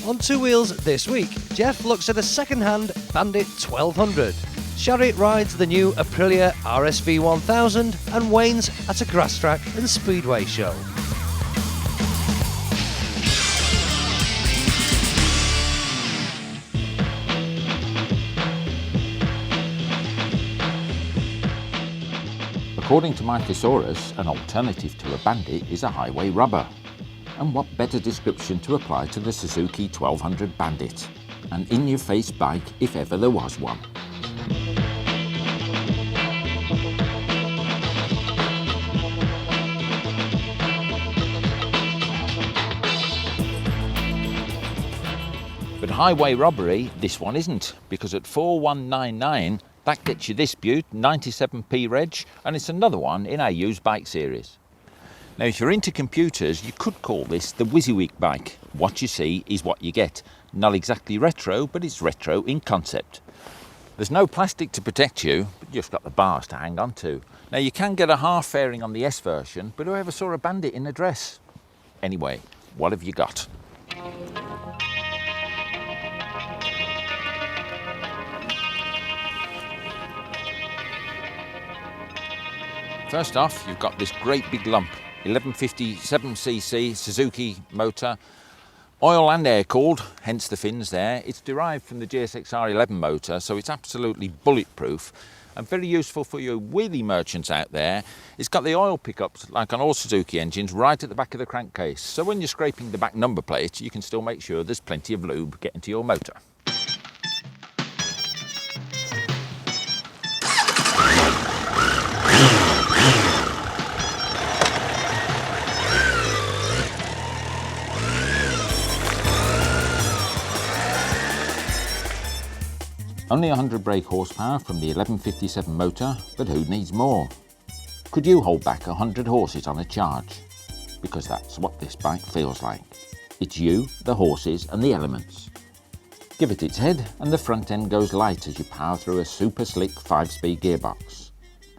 On Two Wheels this week, Jeff looks at a second-hand Bandit 1200. Sharri rides the new Aprilla RSV1000 and Wayne's at a grass track and Speedway show. According to my thesaurus, an alternative to a Bandit is a highway rubber. And what better description to apply to the Suzuki 1200 Bandit? An in-your-face bike if ever there was one. But highway robbery, this one isn't, because at 4199 that gets you this beaut, 97p reg, and it's another one in our used bike series. Now, if you're into computers, you could call this the WYSIWYG bike. What you see is what you get. Not exactly retro, but it's retro in concept. There's no plastic to protect you, but you've just got the bars to hang on to. Now, you can get a half fairing on the S version, but whoever saw a Bandit in a dress? Anyway, what have you got? First off, you've got this great big lump, 1157cc Suzuki motor, oil and air cooled, hence the fins there. It's derived from the GSX R11 motor, so it's absolutely bulletproof and very useful for your wheelie merchants out there. It's got the oil pickups, like on all Suzuki engines, right at the back of the crankcase. So when you're scraping the back number plate, you can still make sure there's plenty of lube getting to your motor. Only 100 brake horsepower from the 1157 motor, but who needs more? Could you hold back 100 horses on a charge? Because that's what this bike feels like. It's you, the horses and the elements. Give it its head and the front end goes light as you power through a super slick 5-speed gearbox.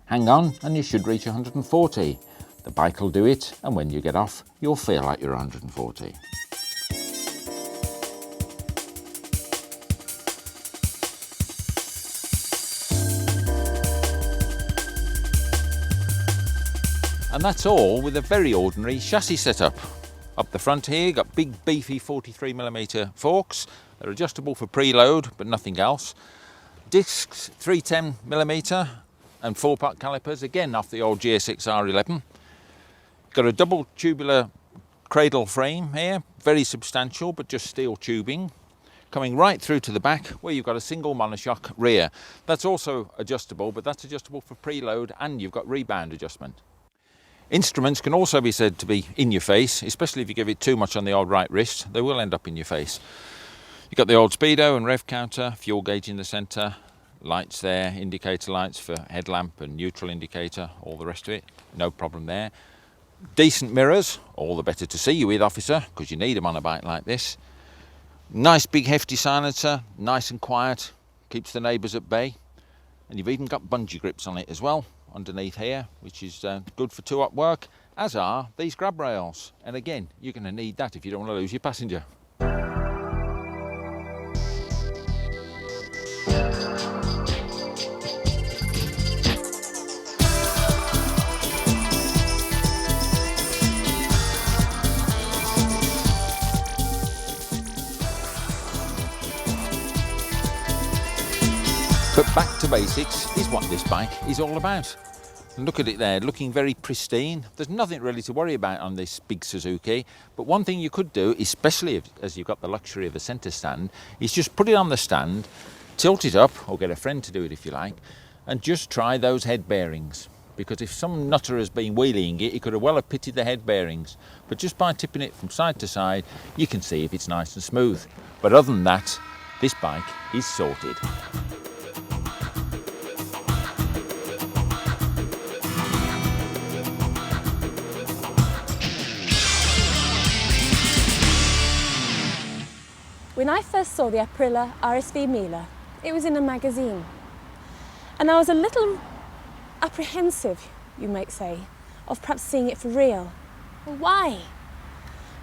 Hang on and you should reach 140. The bike will do it, and when you get off, you'll feel like you're 140. And that's all with a very ordinary chassis setup. Up the front here, got big beefy 43mm forks. They're adjustable for preload, but nothing else. Discs 310mm and 4-part calipers, again off the old GSX R11. Got a double tubular cradle frame here, very substantial, but just steel tubing. Coming right through to the back where you've got a single monoshock rear. That's also adjustable, but that's adjustable for preload and you've got rebound adjustment. Instruments can also be said to be in your face, especially if you give it too much on the old right wrist. They will end up in your face. You've got the old speedo and rev counter, fuel gauge in the centre, lights there, indicator lights for headlamp and neutral indicator, all the rest of it, no problem there. Decent mirrors, all the better to see you with, officer, because you need them on a bike like this. Nice big hefty silencer, nice and quiet, keeps the neighbours at bay. And you've even got bungee grips on it as well, underneath here, which is good for two-up work, as are these grab rails. And again, you're going to need that if you don't want to lose your passenger. But back to basics is what this bike is all about. And look at it there, looking very pristine. There's nothing really to worry about on this big Suzuki, but one thing you could do, especially as you've got the luxury of a centre stand, is just put it on the stand, tilt it up, or get a friend to do it if you like, and just try those head bearings. Because if some nutter has been wheeling it, he could have well have pitted the head bearings. But just by tipping it from side to side, you can see if it's nice and smooth. But other than that, this bike is sorted. When I first saw the Aprilla RSV1000, it was in a magazine. And I was a little apprehensive, you might say, of perhaps seeing it for real. Why?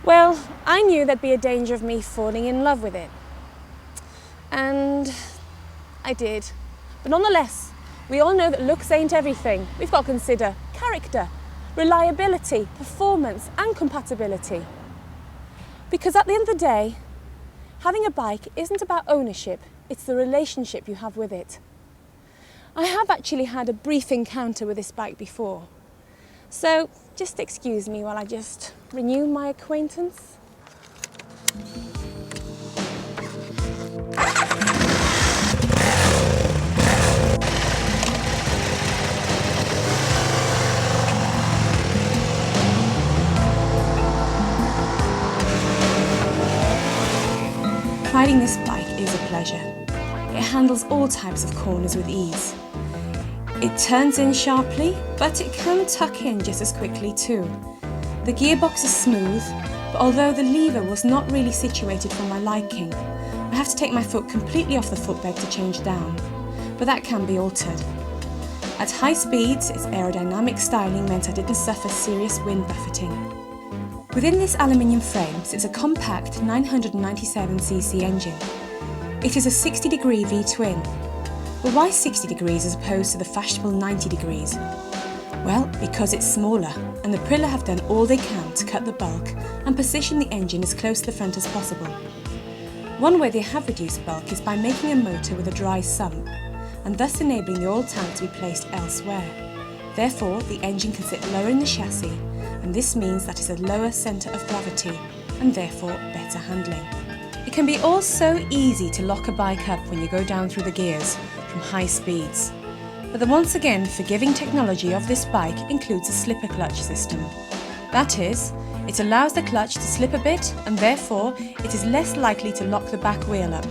Well, I knew there'd be a danger of me falling in love with it. And I did. But nonetheless, we all know that looks ain't everything. We've got to consider character, reliability, performance and compatibility. Because at the end of the day, having a bike isn't about ownership, it's the relationship you have with it. I have actually had a brief encounter with this bike before. So just excuse me while I just renew my acquaintance. Riding this bike is a pleasure. It handles all types of corners with ease. It turns in sharply, but it can tuck in just as quickly too. The gearbox is smooth, but although the lever was not really situated for my liking, I have to take my foot completely off the footbed to change down, but that can be altered. At high speeds, its aerodynamic styling meant I didn't suffer serious wind buffeting. Within this aluminium frame sits a compact 997cc engine. It is a 60-degree V-twin. But why 60 degrees as opposed to the fashionable 90 degrees? Well, because it's smaller, and the Aprilia have done all they can to cut the bulk and position the engine as close to the front as possible. One way they have reduced bulk is by making a motor with a dry sump, and thus enabling the oil tank to be placed elsewhere. Therefore, the engine can sit lower in the chassis, and this means that it's a lower centre of gravity, and therefore better handling. It can be all so easy to lock a bike up when you go down through the gears from high speeds. But the once again forgiving technology of this bike includes a slipper clutch system. That is, it allows the clutch to slip a bit and therefore it is less likely to lock the back wheel up.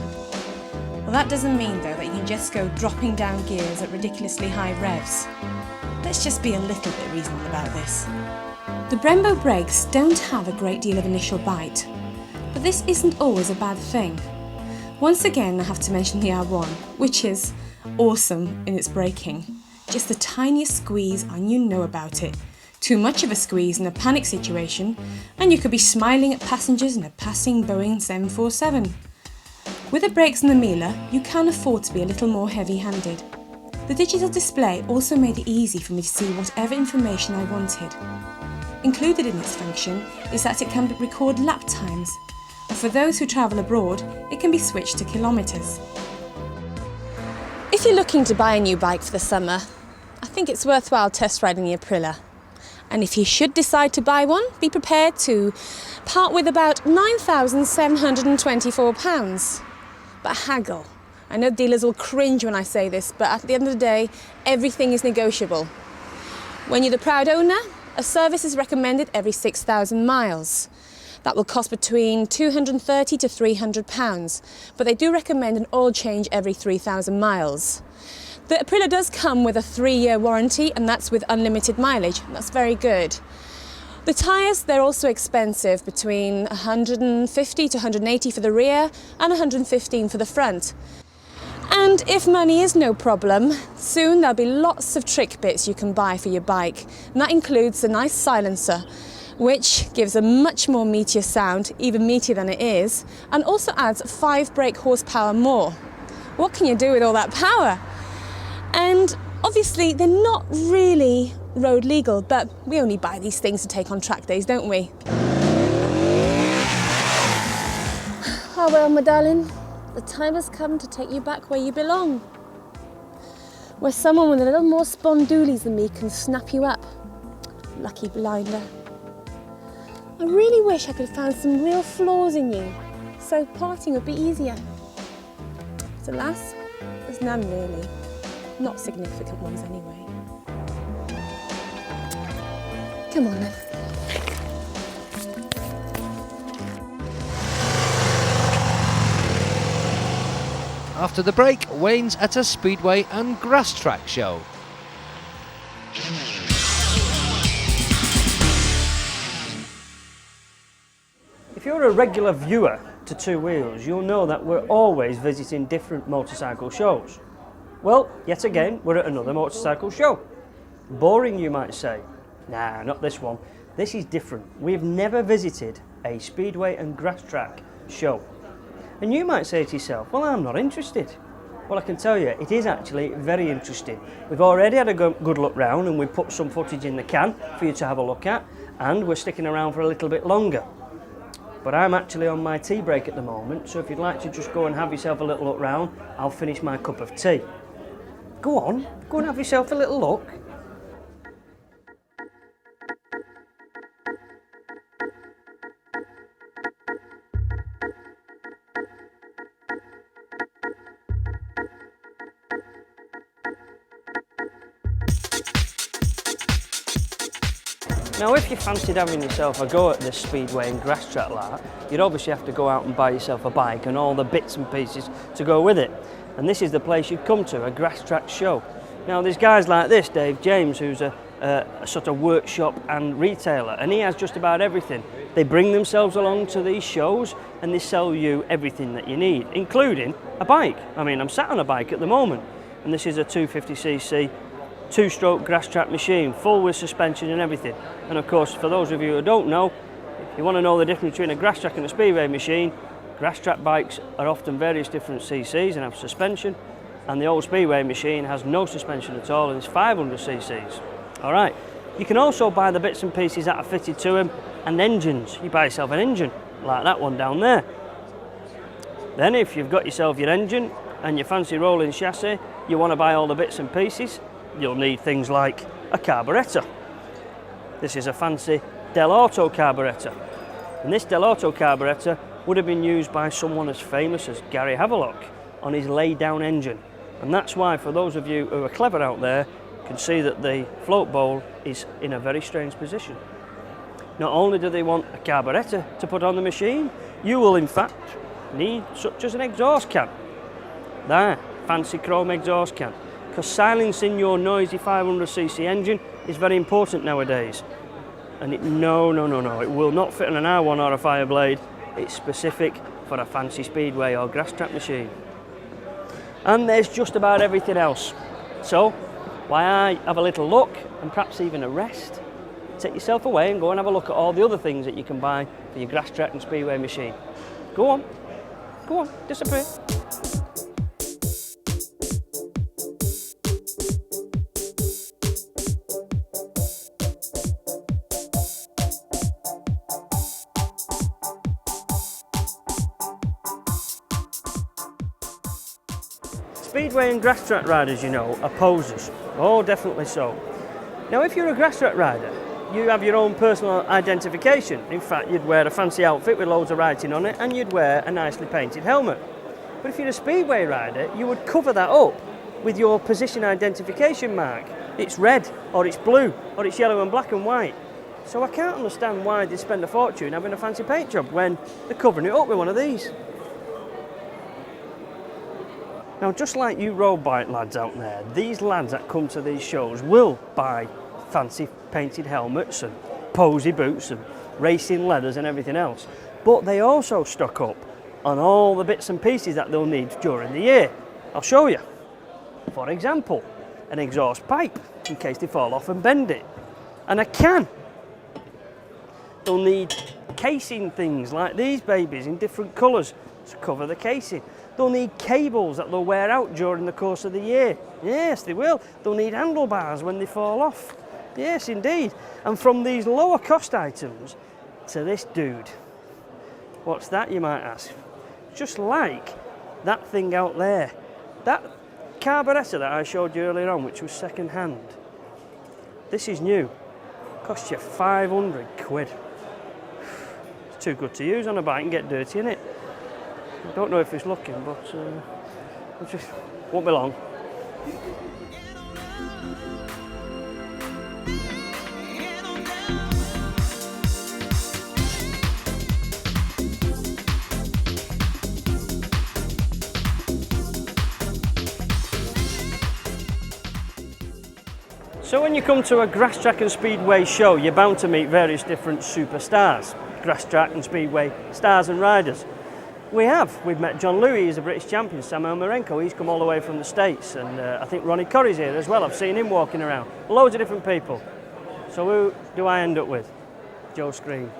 Well, that doesn't mean though that you can just go dropping down gears at ridiculously high revs. Let's just be a little bit reasonable about this. The Brembo brakes don't have a great deal of initial bite, but this isn't always a bad thing. Once again I have to mention the R1, which is awesome in its braking. Just the tiniest squeeze and you know about it. Too much of a squeeze in a panic situation and you could be smiling at passengers in a passing Boeing 747. With the brakes and the Mila, you can afford to be a little more heavy-handed. The digital display also made it easy for me to see whatever information I wanted. Included in its function is that it can record lap times, and for those who travel abroad, it can be switched to kilometres. If you're looking to buy a new bike for the summer, I think it's worthwhile test riding the Aprilla. And if you should decide to buy one, be prepared to part with about £9,724. But haggle. I know dealers will cringe when I say this, but at the end of the day, everything is negotiable. When you're the proud owner, a service is recommended every 6,000 miles. That will cost between £230 to £300, but they do recommend an oil change every 3,000 miles. The Aprilla does come with a 3-year warranty, and that's with unlimited mileage. That's very good. The tyres, they're also expensive, between 150 to 180 for the rear and 115 for the front. And if money is no problem, soon there'll be lots of trick bits you can buy for your bike. And that includes a nice silencer, which gives a much more meatier sound, even meatier than it is, and also adds 5 brake horsepower more. What can you do with all that power? And obviously they're not really road legal, but we only buy these things to take on track days, don't we? Oh well, my darling, the time has come to take you back where you belong. Where someone with a little more spondoolies than me can snap you up. Lucky blinder. I really wish I could have found some real flaws in you, so parting would be easier. But alas, there's none really. Not significant ones anyway. Come on then. After the break, Wayne's at a Speedway and grass track show. If you're a regular viewer to Two Wheels, you'll know that we're always visiting different motorcycle shows. Well, yet again, we're at another motorcycle show. Boring, you might say. Nah, not this one. This is different. We've never visited a Speedway and grass track show. And you might say to yourself, well, I'm not interested. Well, I can tell you, it is actually very interesting. We've already had a good look round and we've put some footage in the can for you to have a look at, and we're sticking around for a little bit longer. But I'm actually on my tea break at the moment, so if you'd like to just go and have yourself a little look round, I'll finish my cup of tea. Go on, go and have yourself a little look. Now, if you fancied having yourself a go at this Speedway and grass track like that, you'd obviously have to go out and buy yourself a bike and all the bits and pieces to go with it. And this is the place you'd come to, a grass track show. Now, there's guys like this, Dave James, who's a sort of workshop and retailer, and he has just about everything. They bring themselves along to these shows and they sell you everything that you need, including a bike. I mean, I'm sat on a bike at the moment, and this is a 250cc two-stroke grass track machine, full with suspension and everything. And of course, for those of you who don't know, if you want to know the difference between a grass track and a speedway machine, grass track bikes are often various different cc's and have suspension, and the old speedway machine has no suspension at all and is 500 cc's. All right, you can also buy the bits and pieces that are fitted to them and engines. You buy yourself an engine, like that one down there. Then if you've got yourself your engine and your fancy rolling chassis, you want to buy all the bits and pieces, you'll need things like a carburettor. This is a fancy Del Auto carburettor, and this Del Auto carburettor would have been used by someone as famous as Gary Havelock on his lay-down engine, and that's why, for those of you who are clever out there, can see that the float bowl is in a very strange position. Not only do they want a carburettor to put on the machine, you will in fact need such as an exhaust can. There, fancy chrome exhaust can, because silencing your noisy 500cc engine is very important nowadays. And no, it will not fit on an R1 or a Fireblade. It's specific for a fancy speedway or grass track machine. And there's just about everything else. So, why I have a little look and perhaps even a rest, take yourself away and go and have a look at all the other things that you can buy for your grass track and speedway machine. Go on, disappear. Speedway and grass track riders, you know, are posers. Oh, definitely so. Now, if you're a grass track rider, you have your own personal identification. In fact, you'd wear a fancy outfit with loads of writing on it, and you'd wear a nicely painted helmet. But if you're a speedway rider, you would cover that up with your position identification mark. It's red, or it's blue, or it's yellow and black and white. So I can't understand why they spend a fortune having a fancy paint job when they're covering it up with one of these. Now, just like you road bike lads out there, these lads that come to these shows will buy fancy painted helmets and posy boots and racing leathers and everything else. But they also stock up on all the bits and pieces that they'll need during the year. I'll show you. For example, an exhaust pipe in case they fall off and bend it, and a can. They'll need casing things like these babies in different colours to cover the casing. They'll need cables that they'll wear out during the course of the year. Yes, they will. They'll need handlebars when they fall off. Yes, indeed. And from these lower cost items to this dude. What's that, you might ask? Just like that thing out there. That carburettor that I showed you earlier on, which was second hand. This is new. Cost you 500 quid. It's too good to use on a bike and get dirty in it. I don't know if it's looking, but it just won't be long. So when you come to a grass track and speedway show, you're bound to meet various different superstars, grass track and speedway stars and riders. We've met John Louis, he's a British champion, Samuel Marenko, he's come all the way from the States, and I think Ronnie Corrie's here as well, I've seen him walking around. Loads of different people. So who do I end up with? Joe Screen.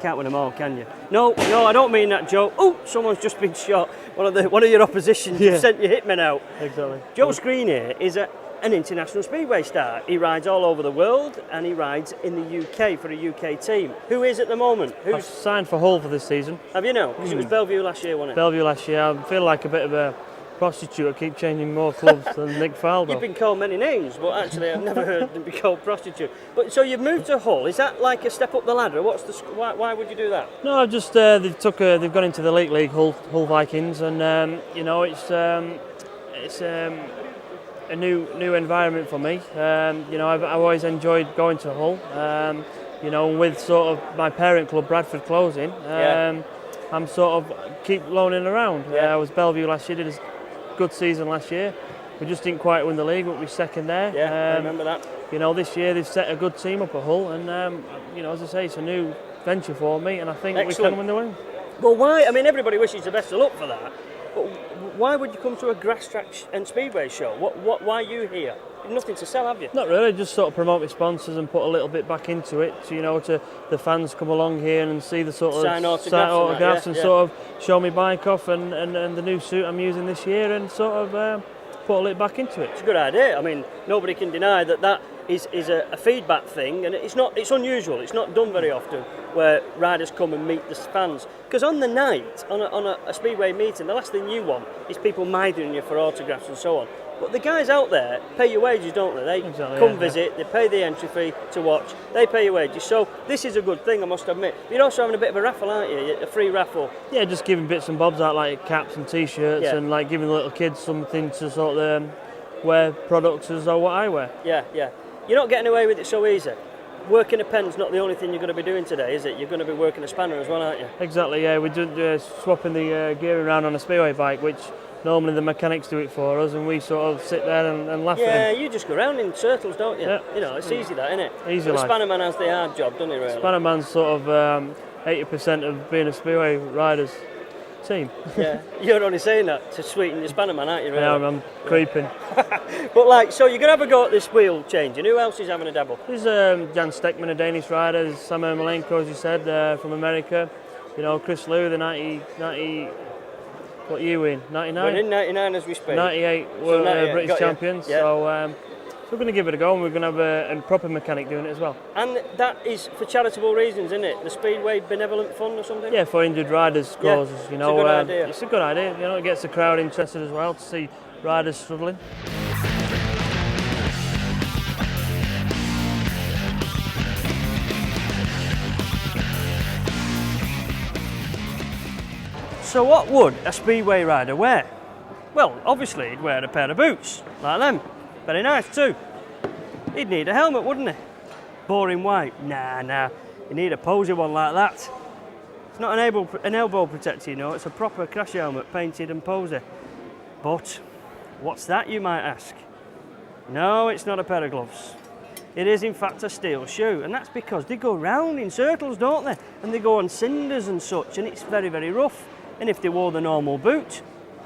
Can't win them all, can you? No, I don't mean that, Joe. Oh, someone's just been shot. One of your opposition sent your hitmen out. Exactly. Joe Screen here is an international speedway star. He rides all over the world and he rides in the UK for a UK team. Who is at the moment? I've signed for Hull for this season. Have you now? Because it was Bellevue last year, wasn't it? Bellevue last year. I feel like a bit of a prostitute. I keep changing more clubs than Nick Faldo. You've been called many names, but actually I've never heard them be called prostitute. But so you've moved to Hull. Is that like a step up the ladder? Why would you do that? No, I've just they've gone into the League Hull Vikings, and you know it's a new environment for me. You know, I've always enjoyed going to Hull. You know, with sort of my parent club Bradford closing, I'm sort of keep loaning around. I was Bellevue last year, did a good season last year. We just didn't quite win the league, but we second there. Yeah, I remember that. You know, this year they've set a good team up at Hull, and you know, as I say, it's a new venture for me, and I think we can win the league. Well, why? I mean, everybody wishes the best of luck for that. But why would you come to a grass track and speedway show? Why are you here? You've nothing to sell, have you? Not really. Just sort of promote my sponsors and put a little bit back into it. You know, to the fans come along here and see the sort of sign autographs and sort of show me bike off and the new suit I'm using this year, and sort of put a little back into it. It's a good idea. I mean, nobody can deny that is a feedback thing, and it's unusual. It's not done very often where riders come and meet the fans. Because on the night, on a speedway meeting, the last thing you want is people mithering you for autographs and so on. But the guys out there pay your wages, don't they? They come visit, they pay the entry fee to watch, they pay your wages. So this is a good thing, I must admit. But you're also having a bit of a raffle, aren't you? A free raffle. Yeah, just giving bits and bobs out, like caps and t-shirts, and like giving the little kids something to sort of wear products as though what I wear. Yeah. You're not getting away with it so easy. Working a pen's not the only thing you're going to be doing today, is it? You're going to be working a spanner as well, aren't you? Exactly, yeah. We do swapping the gear around on a speedway bike, which normally the mechanics do it for us, and we sort of sit there and laugh at them. Yeah, you just go around in circles, don't you? Yeah. You know, it's easy that, isn't it? Easy. The spanner man has the hard job, doesn't he, really? Spanner man's sort of 80% of being a speedway rider's team. Yeah, you're only saying that to sweeten your spanner man, aren't you, really? Yeah, I'm creeping. But like, so you're going to have a go at this wheel changing. Who else is having a dabble? There's Jan Steckman, a Danish rider. There's Sam Ermolenko, as you said, from America. You know, Chris Liu, the 90 what year we in? 99? We're in 99 as we speak. 98 were 98, British champions. Yeah. So we're going to give it a go, and we're going to have a proper mechanic doing it as well. And that is for charitable reasons, isn't it? The Speedway Benevolent Fund or something? Yeah, for injured riders causes. You know, it's a good idea. It's a good idea. You know, it gets the crowd interested as well to see riders struggling. So what would a Speedway rider wear? Well, obviously he'd wear a pair of boots, like them. Very nice too. He'd need a helmet, wouldn't he? Boring white? Nah. You need a posy one like that. It's not an elbow protector, you know, it's a proper crash helmet, painted and posy. But, what's that, you might ask? No, it's not a pair of gloves. It is in fact a steel shoe, and that's because they go round in circles, don't they? And they go on cinders and such, and it's very, very rough. And if they wore the normal boot,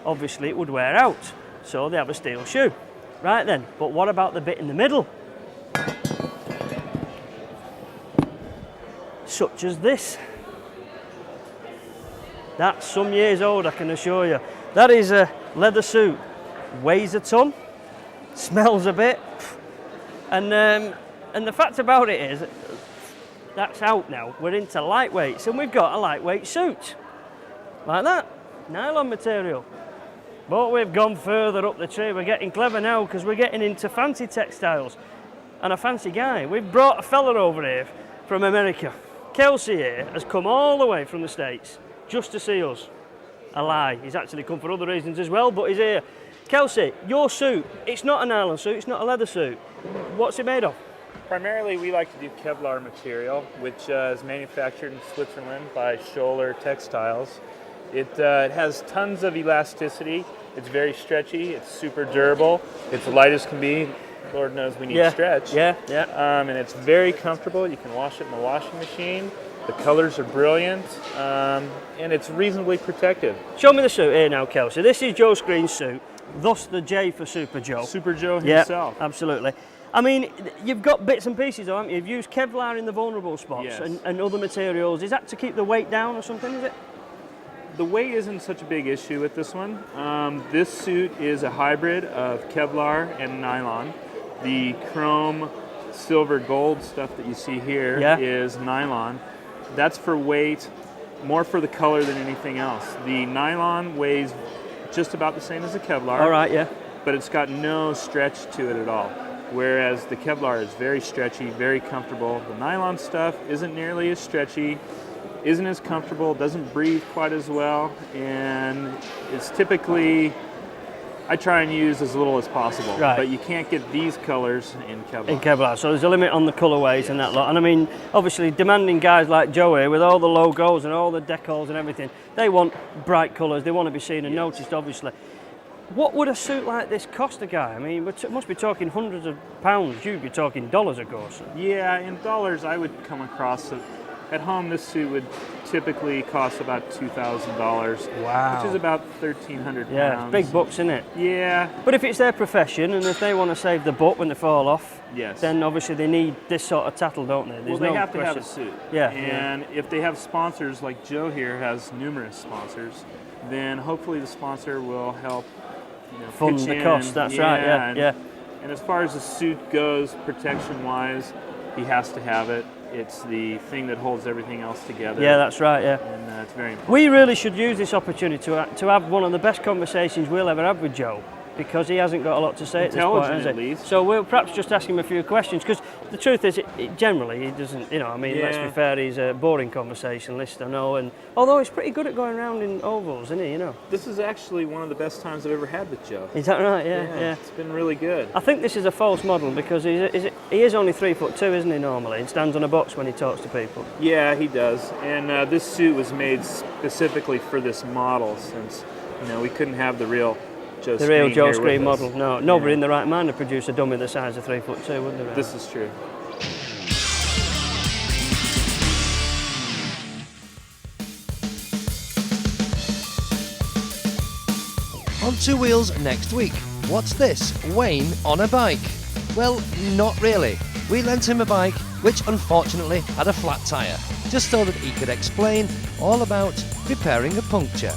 obviously it would wear out. So they have a steel shoe. Right then, but what about the bit in the middle? Such as this. That's some years old, I can assure you. That is a leather suit. Weighs a ton, smells a bit, and the fact about it is, that's out now. We're into lightweights, and we've got a lightweight suit. Like that, nylon material. But we've gone further up the tree. We're getting clever now because we're getting into fancy textiles. And a fancy guy. We've brought a fella over here from America. Kelsey here has come all the way from the States just to see us. A lie. He's actually come for other reasons as well, but he's here. Kelsey, your suit, it's not a nylon suit, it's not a leather suit. What's it made of? Primarily, we like to do Kevlar material, which is manufactured in Switzerland by Scholler Textiles. It has tons of elasticity. It's very stretchy. It's super durable. It's light as can be. Lord knows we need stretch. Yeah. And it's very comfortable. You can wash it in the washing machine. The colors are brilliant, and it's reasonably protective. Show me the suit here now, Kelsey. This is Joe Screen's suit, thus the J for Super Joe. Super Joe himself. Yeah, absolutely. I mean, you've got bits and pieces, haven't you? You've used Kevlar in the vulnerable spots Yes. and other materials. Is that to keep the weight down or something, is it? The weight isn't such a big issue with this one. This suit is a hybrid of Kevlar and nylon. The chrome, silver, gold stuff that you see here is nylon. That's for weight, more for the color than anything else. The nylon weighs just about the same as the Kevlar. All right, yeah. But it's got no stretch to it at all. Whereas the Kevlar is very stretchy, very comfortable. The nylon stuff isn't nearly as stretchy, isn't as comfortable, doesn't breathe quite as well, and it's typically, I try and use as little as possible. Right. But you can't get these colors in Kevlar. In Kevlar, so there's a limit on the colourways and that lot. And I mean, obviously, demanding guys like Joe here with all the logos and all the decals and everything, they want bright colours, they want to be seen and noticed, obviously. What would a suit like this cost a guy? I mean, we must be talking hundreds of pounds. You'd be talking dollars, of course. Yeah, in dollars, I would come across it. At home, this suit would typically cost about $2,000. Wow. Which is about 1,300 pounds. Yeah, it's big bucks, isn't it? Yeah. But if it's their profession and if they want to save the butt when they fall off, Yes. then obviously they need this sort of tattle, don't they? Well, they have to have a suit. Yeah. And if they have sponsors, like Joe here has numerous sponsors, then hopefully the sponsor will help Fund pitch the in. cost, that's right, yeah. And as far as the suit goes, protection-wise, he has to have it. It's the thing that holds everything else together. Yeah, that's right, yeah. And it's very important. We really should use this opportunity to have one of the best conversations we'll ever have with Joe, because he hasn't got a lot to say at this point, has Intelligent, he? at least. So we'll perhaps just ask him a few questions, because the truth is, generally he doesn't, I mean, let's be fair, he's a boring conversationalist, I know, and although he's pretty good at going around in ovals, isn't he, This is actually one of the best times I've ever had with Joe. Is that right? Yeah. It's been really good. I think this is a false model, because he is only 3'2", isn't he, normally, and stands on a box when he talks to people. Yeah, he does. And this suit was made specifically for this model, since, we couldn't have the real Joe The real Screen Joe here Screen with us. model. No, nobody in the right mind would produce a dummy the size of 3'2", wouldn't they? This is true. On Two Wheels next week. What's this? Wayne on a bike? Well, not really. We lent him a bike which unfortunately had a flat tyre, just so that he could explain all about repairing a puncture.